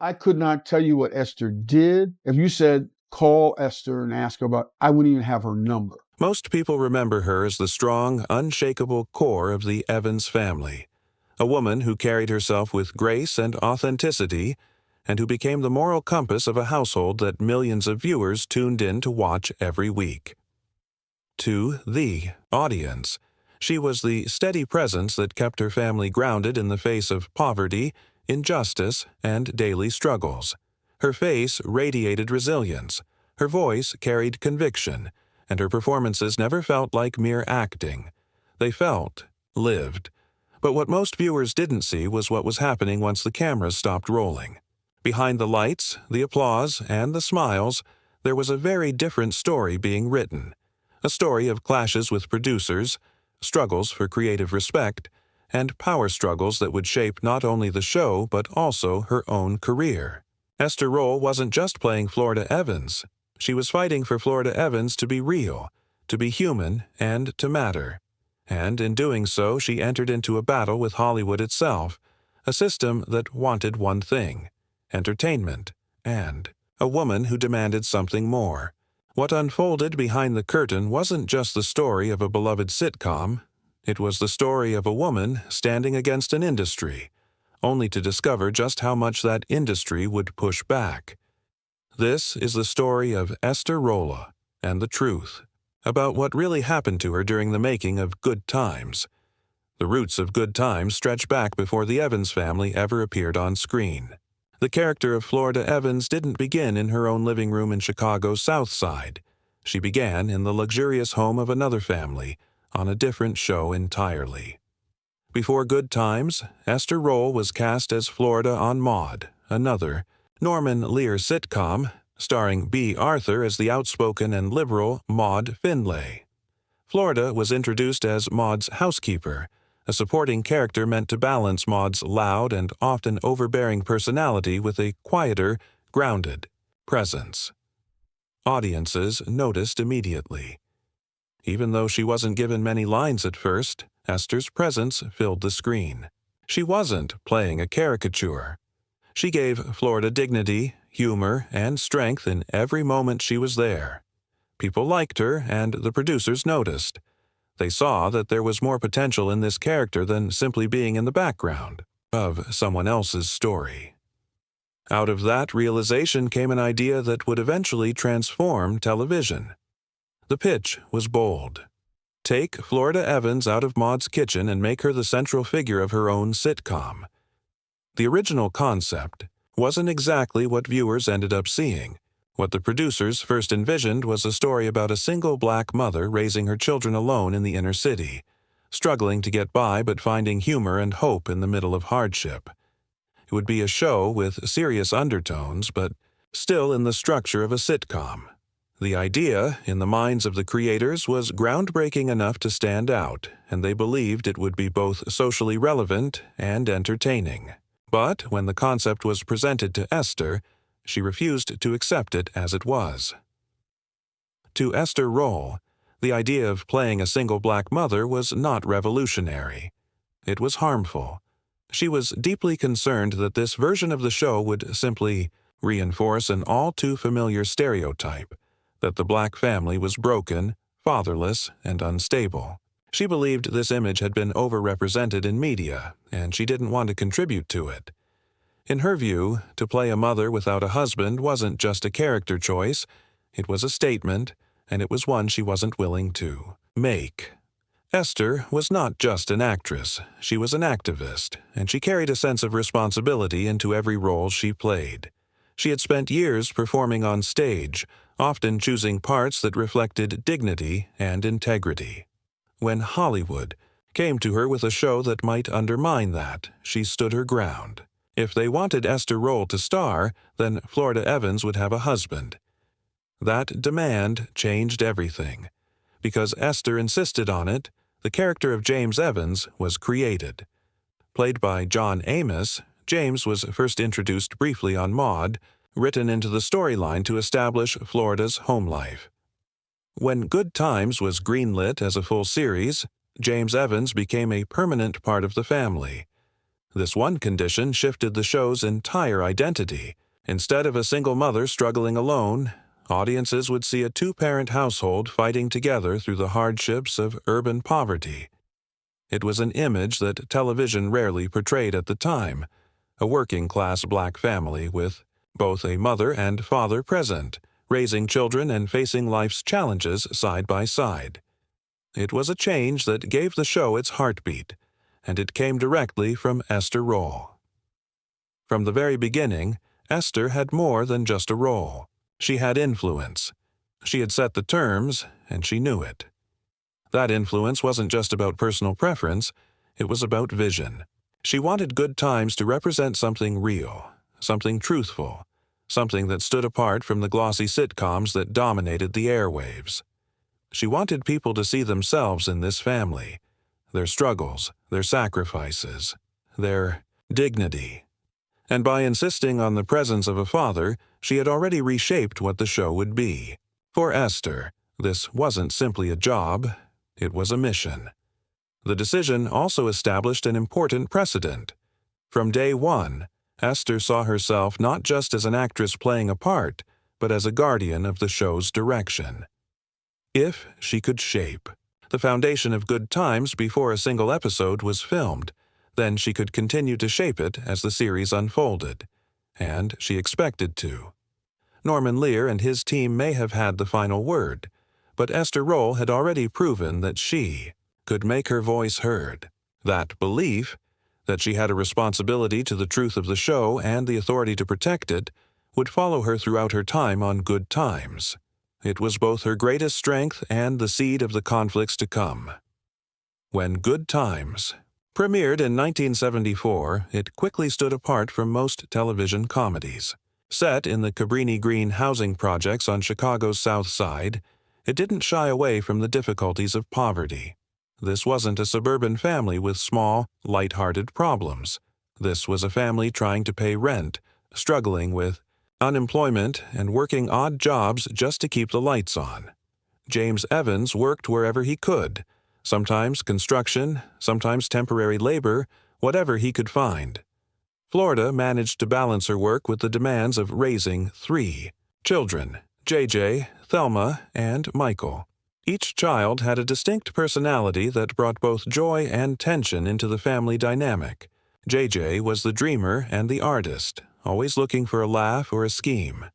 I could not tell you what Esther did. If you said, call Esther and ask her about, I wouldn't even have her number. Most people remember her as the strong, unshakable core of the Evans family, a woman who carried herself with grace and authenticity, and who became the moral compass of a household that millions of viewers tuned in to watch every week. To the audience, she was the steady presence that kept her family grounded in the face of poverty, injustice, and daily struggles. Her face radiated resilience, her voice carried conviction, and her performances never felt like mere acting. They felt lived. But what most viewers didn't see was what was happening once the cameras stopped rolling. Behind the lights, the applause, and the smiles, there was a very different story being written. A story of clashes with producers, struggles for creative respect, and power struggles that would shape not only the show but also her own career. Esther Rolle wasn't just playing Florida Evans. She was fighting for Florida Evans to be real, to be human, and to matter. And in doing so, she entered into a battle with Hollywood itself, a system that wanted one thing: entertainment, and a woman who demanded something more. What unfolded behind the curtain wasn't just the story of a beloved sitcom. It was the story of a woman standing against an industry, only to discover just how much that industry would push back. This is the story of Esther Rolle and the truth about what really happened to her during the making of Good Times. The roots of Good Times stretch back before the Evans family ever appeared on screen. The character of Florida Evans didn't begin in her own living room in Chicago's South Side. She began in the luxurious home of another family, on a different show entirely. Before Good Times, Esther Rolle was cast as Florida on Maude, another Norman Lear sitcom, starring B. Arthur as the outspoken and liberal Maude Finlay. Florida was introduced as Maude's housekeeper, a supporting character meant to balance Maude's loud and often overbearing personality with a quieter, grounded presence. Audiences noticed immediately. Even though she wasn't given many lines at first, Esther's presence filled the screen. She wasn't playing a caricature. She gave Florida dignity, humor, and strength in every moment she was there. People liked her, and the producers noticed. They saw that there was more potential in this character than simply being in the background of someone else's story. Out of that realization came an idea that would eventually transform television. The pitch was bold. Take Florida Evans out of Maude's kitchen and make her the central figure of her own sitcom. The original concept wasn't exactly what viewers ended up seeing. What the producers first envisioned was a story about a single black mother raising her children alone in the inner city, struggling to get by but finding humor and hope in the middle of hardship. It would be a show with serious undertones, but still in the structure of a sitcom. The idea, in the minds of the creators, was groundbreaking enough to stand out, and they believed it would be both socially relevant and entertaining. But when the concept was presented to Esther, she refused to accept it as it was. To Esther Rolle, the idea of playing a single black mother was not revolutionary. It was harmful. She was deeply concerned that this version of the show would simply reinforce an all-too-familiar stereotype, that the black family was broken, fatherless, and unstable. She believed this image had been overrepresented in media, and she didn't want to contribute to it. In her view, to play a mother without a husband wasn't just a character choice, it was a statement, and it was one she wasn't willing to make. Esther was not just an actress, she was an activist, and she carried a sense of responsibility into every role she played. She had spent years performing on stage, often choosing parts that reflected dignity and integrity. When Hollywood came to her with a show that might undermine that, she stood her ground. If they wanted Esther Rolle to star, then Florida Evans would have a husband. That demand changed everything. Because Esther insisted on it, the character of James Evans was created. Played by John Amos, James was first introduced briefly on Maude, written into the storyline to establish Florida's home life. When Good Times was greenlit as a full series, James Evans became a permanent part of the family. This one condition shifted the show's entire identity. Instead of a single mother struggling alone, audiences would see a two-parent household fighting together through the hardships of urban poverty. It was an image that television rarely portrayed at the time, a working-class black family with both a mother and father present, raising children and facing life's challenges side by side. It was a change that gave the show its heartbeat, and it came directly from Esther Rolle. From the very beginning, Esther had more than just a role. She had influence. She had set the terms, and she knew it. That influence wasn't just about personal preference, it was about vision. She wanted Good Times to represent something real, something truthful, something that stood apart from the glossy sitcoms that dominated the airwaves. She wanted people to see themselves in this family, their struggles, their sacrifices, their dignity. And by insisting on the presence of a father, she had already reshaped what the show would be. For Esther, this wasn't simply a job, it was a mission. The decision also established an important precedent. From day one, Esther saw herself not just as an actress playing a part, but as a guardian of the show's direction. If she could shape the foundation of Good Times before a single episode was filmed, then she could continue to shape it as the series unfolded, and she expected to. Norman Lear and his team may have had the final word, but Esther Rolle had already proven that she could make her voice heard. That belief, that she had a responsibility to the truth of the show and the authority to protect it, would follow her throughout her time on Good Times. It was both her greatest strength and the seed of the conflicts to come. When Good Times premiered in 1974, it quickly stood apart from most television comedies. Set in the Cabrini Green housing projects on Chicago's South Side, it didn't shy away from the difficulties of poverty. This wasn't a suburban family with small, light-hearted problems. This was a family trying to pay rent, struggling with unemployment, and working odd jobs just to keep the lights on. James Evans worked wherever he could, sometimes construction, sometimes temporary labor, whatever he could find. Florida managed to balance her work with the demands of raising 3 children, JJ, Thelma, and Michael. Each child had a distinct personality that brought both joy and tension into the family dynamic. JJ was the dreamer and the artist, always looking for a laugh or a scheme.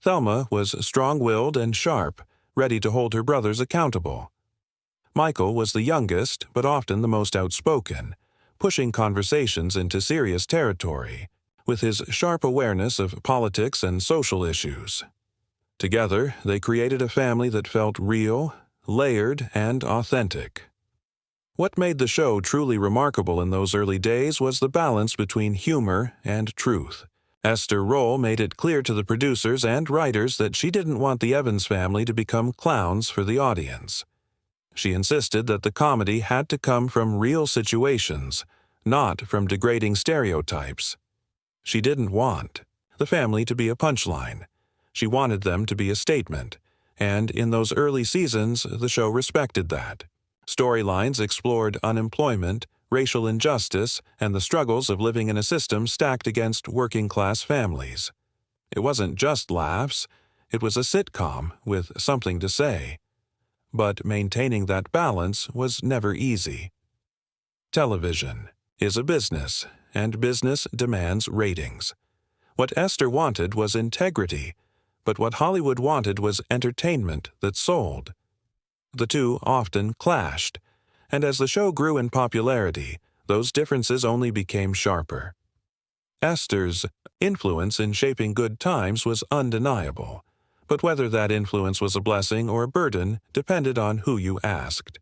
Thelma was strong-willed and sharp, ready to hold her brothers accountable. Michael was the youngest, but often the most outspoken, pushing conversations into serious territory, with his sharp awareness of politics and social issues. Together, they created a family that felt real, layered, and authentic. What made the show truly remarkable in those early days was the balance between humor and truth. Esther Rolle made it clear to the producers and writers that she didn't want the Evans family to become clowns for the audience. She insisted that the comedy had to come from real situations, not from degrading stereotypes. She didn't want the family to be a punchline. She wanted them to be a statement, and in those early seasons, the show respected that. Storylines explored unemployment, racial injustice, and the struggles of living in a system stacked against working-class families. It wasn't just laughs, it was a sitcom with something to say. But maintaining that balance was never easy. Television is a business, and business demands ratings. What Esther wanted was integrity, but what Hollywood wanted was entertainment that sold. The two often clashed, and as the show grew in popularity, those differences only became sharper. Esther's influence in shaping Good Times was undeniable, but whether that influence was a blessing or a burden depended on who you asked.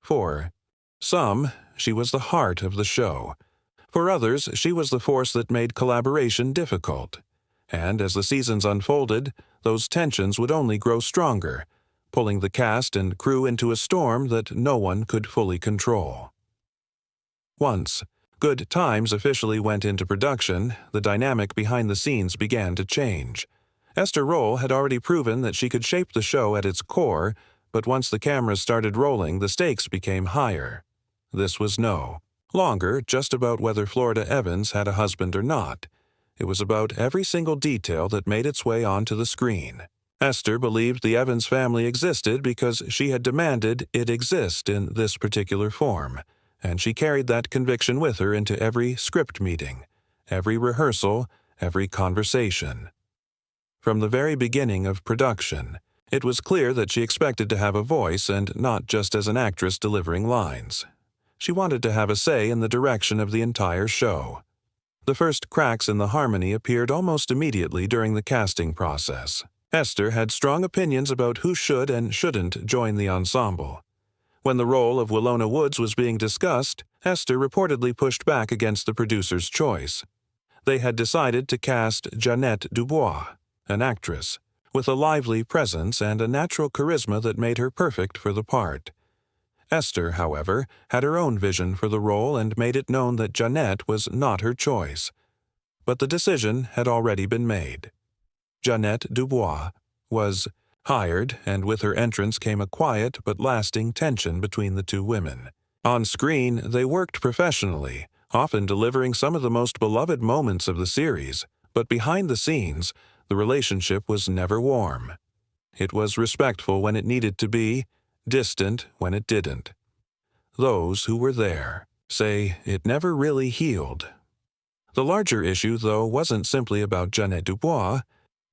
For some, she was the heart of the show. For others, she was the force that made collaboration difficult. And as the seasons unfolded, those tensions would only grow stronger, pulling the cast and crew into a storm that no one could fully control. Once Good Times officially went into production, the dynamic behind the scenes began to change. Esther Rolle had already proven that she could shape the show at its core, but once the cameras started rolling, the stakes became higher. This was no longer just about whether Florida Evans had a husband or not. It was about every single detail that made its way onto the screen. Esther believed the Evans family existed because she had demanded it exist in this particular form, and she carried that conviction with her into every script meeting, every rehearsal, every conversation. From the very beginning of production, it was clear that she expected to have a voice and not just as an actress delivering lines. She wanted to have a say in the direction of the entire show. The first cracks in the harmony appeared almost immediately during the casting process. Esther had strong opinions about who should and shouldn't join the ensemble. When the role of Willona Woods was being discussed, Esther reportedly pushed back against the producer's choice. They had decided to cast Jeanette Dubois, an actress, with a lively presence and a natural charisma that made her perfect for the part. Esther, however, had her own vision for the role and made it known that Jeanette was not her choice. But the decision had already been made. Jeanette Dubois was hired, and with her entrance came a quiet but lasting tension between the two women. On screen, they worked professionally, often delivering some of the most beloved moments of the series, but behind the scenes, the relationship was never warm. It was respectful when it needed to be, distant when it didn't. Those who were there say it never really healed. The larger issue, though, wasn't simply about Jeanette Dubois.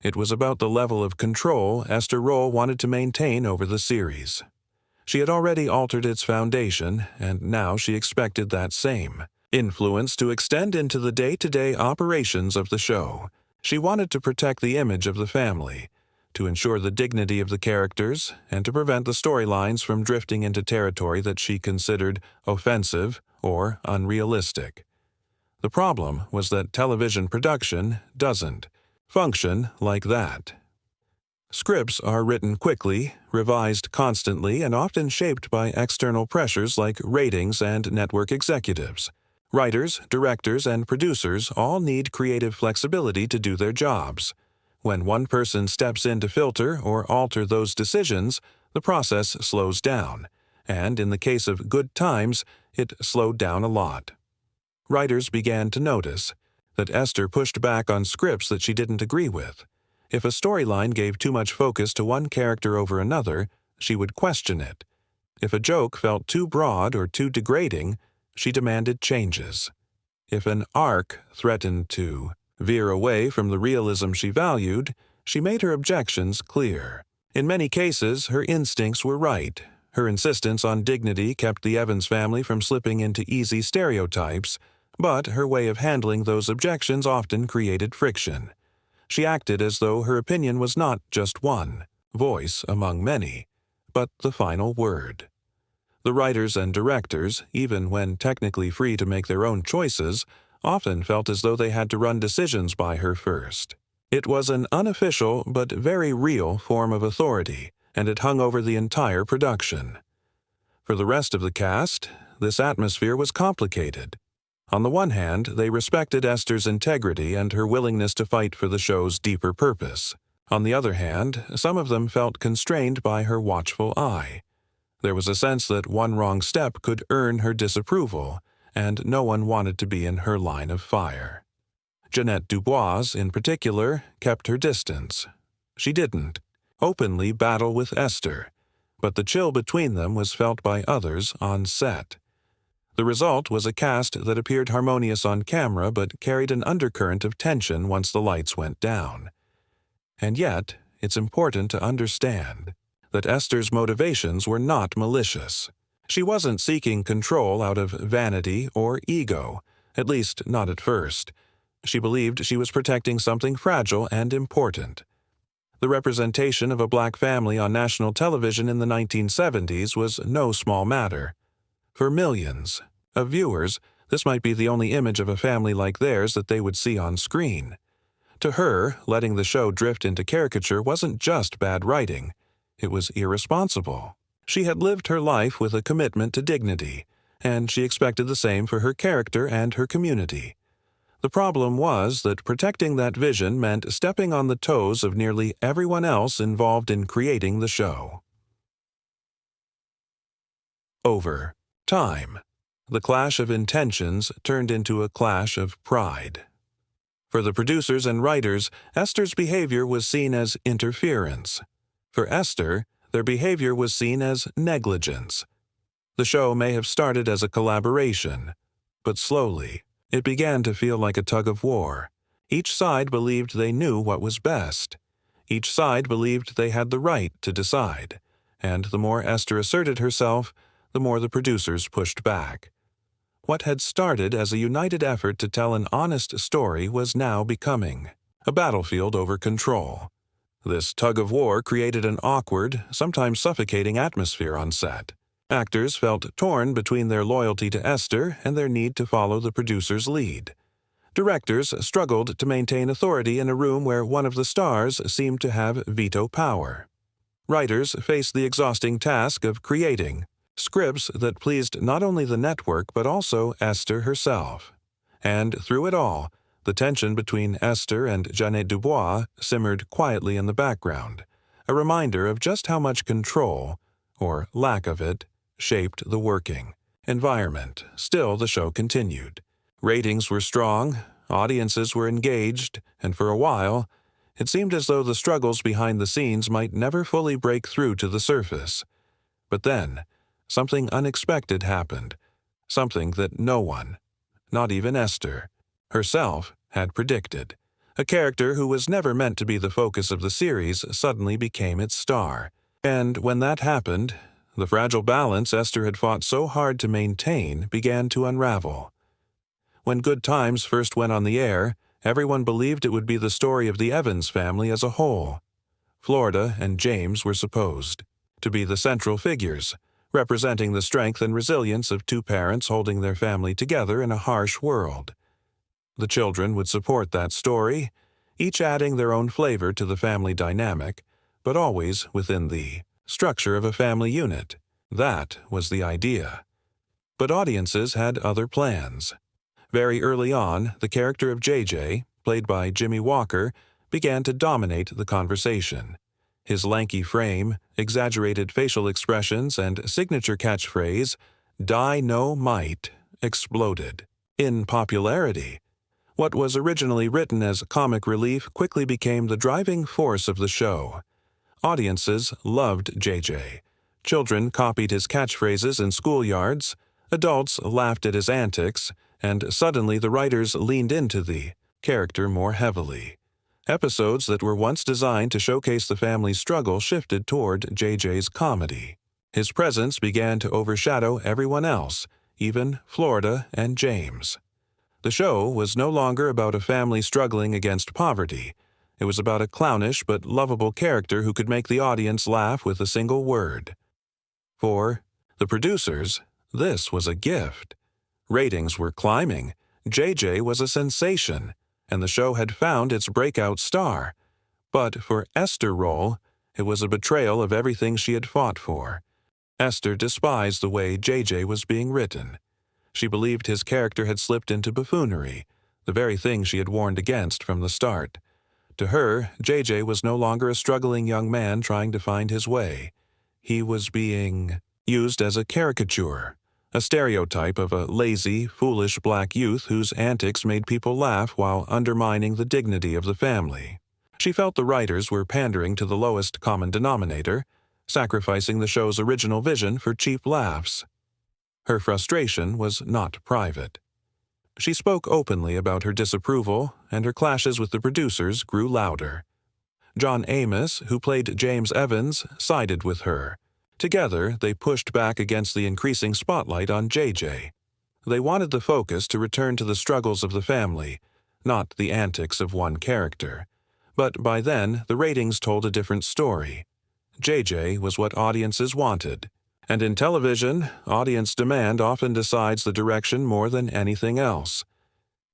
It was about the level of control Esther Rolle wanted to maintain over the series. She had already altered its foundation, and now she expected that same influence to extend into the day-to-day operations of the show. She wanted to protect the image of the family, to ensure the dignity of the characters, and to prevent the storylines from drifting into territory that she considered offensive or unrealistic. The problem was that television production doesn't function like that. Scripts are written quickly, revised constantly, and often shaped by external pressures like ratings and network executives. Writers, directors, and producers all need creative flexibility to do their jobs. When one person steps in to filter or alter those decisions, the process slows down, and in the case of Good Times, it slowed down a lot. Writers began to notice that Esther pushed back on scripts that she didn't agree with. If a storyline gave too much focus to one character over another, she would question it. If a joke felt too broad or too degrading, she demanded changes. If an arc threatened to veer away from the realism she valued, she made her objections clear. In many cases, her instincts were right. Her insistence on dignity kept the Evans family from slipping into easy stereotypes, but her way of handling those objections often created friction. She acted as though her opinion was not just one voice among many, but the final word. The writers and directors, even when technically free to make their own choices, often felt as though they had to run decisions by her first. It was an unofficial but very real form of authority, and it hung over the entire production. For the rest of the cast, this atmosphere was complicated. On the one hand, they respected Esther's integrity and her willingness to fight for the show's deeper purpose. On the other hand, some of them felt constrained by her watchful eye. There was a sense that one wrong step could earn her disapproval, and no one wanted to be in her line of fire. Jeanette Dubois, in particular, kept her distance. She didn't openly battle with Esther, but the chill between them was felt by others on set. The result was a cast that appeared harmonious on camera but carried an undercurrent of tension once the lights went down. And yet, it's important to understand that Esther's motivations were not malicious. She wasn't seeking control out of vanity or ego, at least not at first. She believed she was protecting something fragile and important. The representation of a black family on national television in the 1970s was no small matter. For millions of viewers, this might be the only image of a family like theirs that they would see on screen. To her, letting the show drift into caricature wasn't just bad writing. It was irresponsible. She had lived her life with a commitment to dignity, and she expected the same for her character and her community. The problem was that protecting that vision meant stepping on the toes of nearly everyone else involved in creating the show. Over time. The clash of intentions turned into a clash of pride. For the producers and writers, Esther's behavior was seen as interference. For Esther, their behavior was seen as negligence. The show may have started as a collaboration, but slowly, it began to feel like a tug of war. Each side believed they knew what was best. Each side believed they had the right to decide, and the more Esther asserted herself, the more the producers pushed back. What had started as a united effort to tell an honest story was now becoming a battlefield over control. This tug of war created an awkward, sometimes suffocating atmosphere on set. Actors felt torn between their loyalty to Esther and their need to follow the producer's lead. Directors struggled to maintain authority in a room where one of the stars seemed to have veto power. Writers faced the exhausting task of creating scripts that pleased not only the network but also Esther herself. And through it all, the tension between Esther and Jeanette Dubois simmered quietly in the background, a reminder of just how much control, or lack of it, shaped the working environment. Still, the show continued. Ratings were strong, audiences were engaged, and for a while, it seemed as though the struggles behind the scenes might never fully break through to the surface. But then, something unexpected happened, something that no one, not even Esther herself, had predicted. A character who was never meant to be the focus of the series suddenly became its star. And when that happened, the fragile balance Esther had fought so hard to maintain began to unravel. When Good Times first went on the air, everyone believed it would be the story of the Evans family as a whole. Florida and James were supposed to be the central figures, representing the strength and resilience of two parents holding their family together in a harsh world. The children would support that story, each adding their own flavor to the family dynamic, but always within the structure of a family unit. That was the idea. But audiences had other plans. Very early on, the character of JJ, played by Jimmie Walker, began to dominate the conversation. His lanky frame, exaggerated facial expressions, and signature catchphrase, "Die no might," exploded in popularity. What was originally written as comic relief quickly became the driving force of the show. Audiences loved JJ. Children copied his catchphrases in schoolyards, adults laughed at his antics, and suddenly the writers leaned into the character more heavily. Episodes that were once designed to showcase the family's struggle shifted toward JJ's comedy. His presence began to overshadow everyone else, even Florida and James. The show was no longer about a family struggling against poverty. It was about a clownish but lovable character who could make the audience laugh with a single word. For the producers, this was a gift. Ratings were climbing, JJ was a sensation, and the show had found its breakout star. But for Esther Rolle, it was a betrayal of everything she had fought for. Esther despised the way JJ was being written. She believed his character had slipped into buffoonery, the very thing she had warned against from the start. To her, JJ was no longer a struggling young man trying to find his way. He was being used as a caricature, a stereotype of a lazy, foolish black youth whose antics made people laugh while undermining the dignity of the family. She felt the writers were pandering to the lowest common denominator, sacrificing the show's original vision for cheap laughs. Her frustration was not private. She spoke openly about her disapproval, and her clashes with the producers grew louder. John Amos, who played James Evans, sided with her. Together, they pushed back against the increasing spotlight on JJ. They wanted the focus to return to the struggles of the family, not the antics of one character. But by then, the ratings told a different story. JJ was what audiences wanted. And in television, audience demand often decides the direction more than anything else.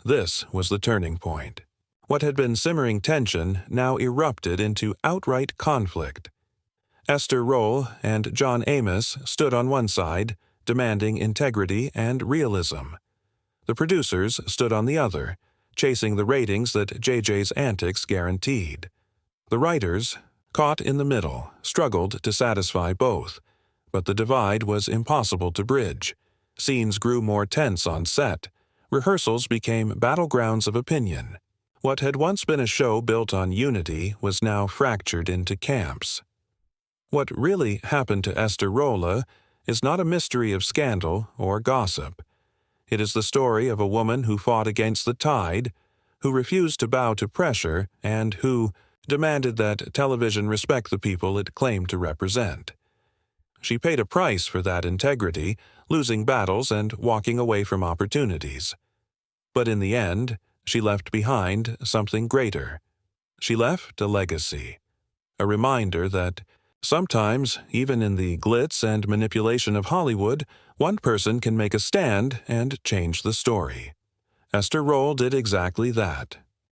This was the turning point. What had been simmering tension now erupted into outright conflict. Esther Rolle and John Amos stood on one side, demanding integrity and realism. The producers stood on the other, chasing the ratings that JJ's antics guaranteed. The writers, caught in the middle, struggled to satisfy both. But the divide was impossible to bridge. Scenes grew more tense on set. Rehearsals became battlegrounds of opinion. What had once been a show built on unity was now fractured into camps. What really happened to Esther Rolle is not a mystery of scandal or gossip. It is the story of a woman who fought against the tide, who refused to bow to pressure, and who demanded that television respect the people it claimed to represent. She paid a price for that integrity, losing battles and walking away from opportunities. But in the end, she left behind something greater. She left a legacy, a reminder that sometimes, even in the glitz and manipulation of Hollywood, one person can make a stand and change the story. Esther Rolle did exactly that.